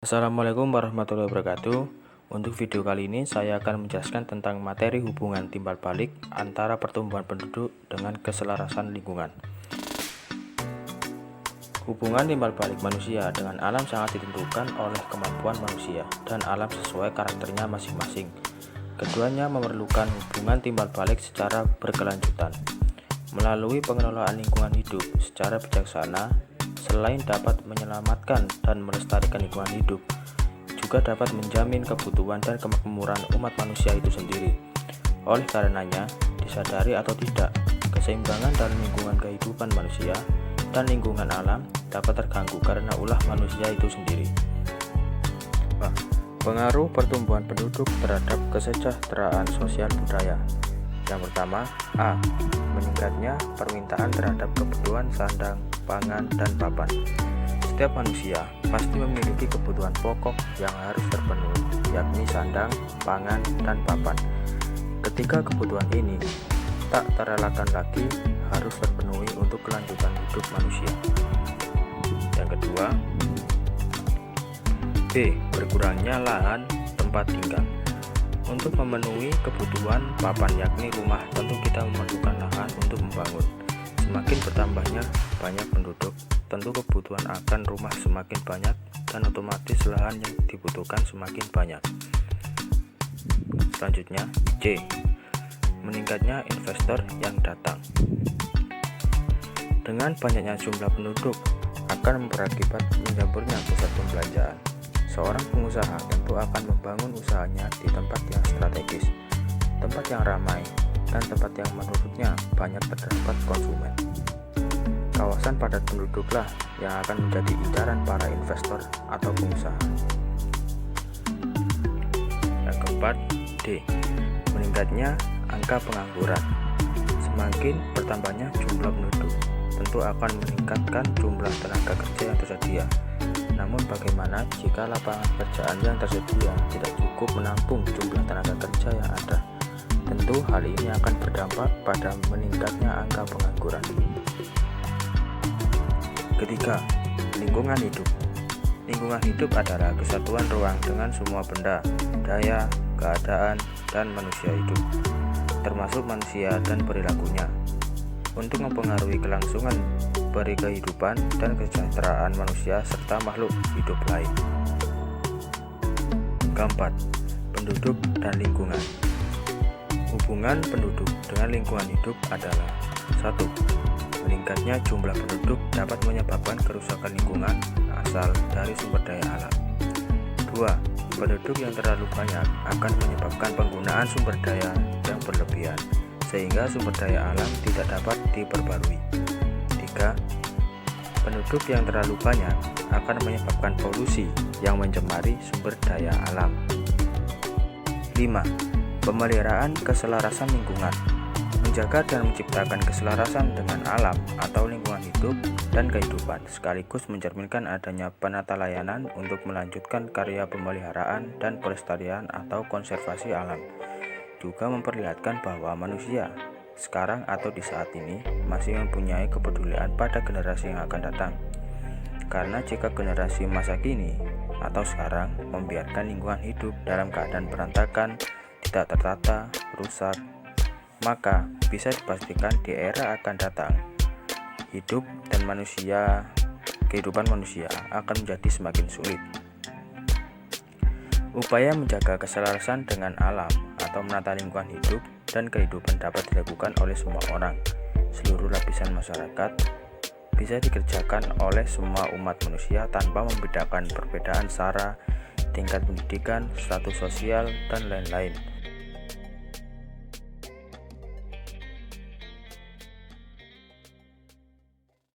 Assalamualaikum warahmatullahi wabarakatuh. Untuk video kali ini saya akan menjelaskan tentang materi hubungan timbal balik antara pertumbuhan penduduk dengan keselarasan lingkungan. Hubungan timbal balik manusia dengan alam sangat ditentukan oleh kemampuan manusia dan alam sesuai karakternya masing-masing. Keduanya memerlukan hubungan timbal balik secara berkelanjutan. Melalui pengelolaan lingkungan hidup secara bijaksana, selain dapat menyelamatkan dan melestarikan lingkungan hidup, juga dapat menjamin kebutuhan dan kemakmuran umat manusia itu sendiri. Oleh karenanya, disadari atau tidak, keseimbangan dalam lingkungan kehidupan manusia dan lingkungan alam dapat terganggu karena ulah manusia itu sendiri. Pengaruh pertumbuhan penduduk terhadap kesejahteraan sosial budaya. Yang pertama, A. Meningkatnya permintaan terhadap kebutuhan sandang, pangan, dan papan. Setiap manusia pasti memiliki kebutuhan pokok yang harus terpenuhi, yakni sandang, pangan, dan papan. Ketika kebutuhan ini tak terelakkan lagi, harus terpenuhi untuk kelanjutan hidup manusia. Yang kedua, B. Berkurangnya lahan tempat tinggal. Untuk memenuhi kebutuhan papan yakni rumah, tentu kita memerlukan lahan untuk membangun. Semakin bertambahnya banyak penduduk, tentu kebutuhan akan rumah semakin banyak dan otomatis lahan yang dibutuhkan semakin banyak. Selanjutnya, C. Meningkatnya investor yang datang. Dengan banyaknya jumlah penduduk akan berakibat menjamurnya pusat pembelanjaan. Seorang pengusaha tentu akan membangun usahanya di tempat yang strategis, tempat yang ramai, dan tempat yang menurutnya banyak terdapat konsumen. Kawasan padat penduduklah yang akan menjadi incaran para investor atau pengusaha. Yang keempat, D. Meningkatnya angka pengangguran. Semakin bertambahnya jumlah penduduk, tentu akan meningkatkan jumlah tenaga kerja yang tersedia. Namun bagaimana jika lapangan pekerjaan yang tersedia tidak cukup menampung jumlah tenaga kerja yang ada? Tentu hal ini akan berdampak pada meningkatnya angka pengangguran. Ketiga, lingkungan hidup. Lingkungan hidup adalah kesatuan ruang dengan semua benda, daya, keadaan, dan manusia hidup, termasuk manusia dan perilakunya, untuk mempengaruhi kelangsungan kehidupan dan kesejahteraan manusia serta makhluk hidup lain. Keempat, penduduk dan lingkungan. Hubungan penduduk dengan lingkungan hidup adalah 1. Meningkatnya jumlah penduduk dapat menyebabkan kerusakan lingkungan asal dari sumber daya alam. 2. Penduduk yang terlalu banyak akan menyebabkan penggunaan sumber daya yang berlebihan, sehingga sumber daya alam tidak dapat diperbarui. 3. Penduduk yang terlalu banyak akan menyebabkan polusi yang mencemari sumber daya alam. 5. Pemeliharaan keselarasan lingkungan. Menjaga dan menciptakan keselarasan dengan alam atau lingkungan hidup dan kehidupan, sekaligus mencerminkan adanya penata layanan untuk melanjutkan karya pemeliharaan dan pelestarian atau konservasi alam. Juga memperlihatkan bahwa manusia sekarang atau di saat ini masih mempunyai kepedulian pada generasi yang akan datang. Karena jika generasi masa kini atau sekarang membiarkan lingkungan hidup dalam keadaan berantakan, tidak tertata, rusak, maka bisa dipastikan di era akan datang kehidupan manusia akan menjadi semakin sulit. Upaya menjaga keselarasan dengan alam atau menata lingkungan hidup dan kehidupan dapat dilakukan oleh semua orang, seluruh lapisan masyarakat, bisa dikerjakan oleh semua umat manusia tanpa membedakan perbedaan sara, tingkat pendidikan, status sosial, dan lain-lain.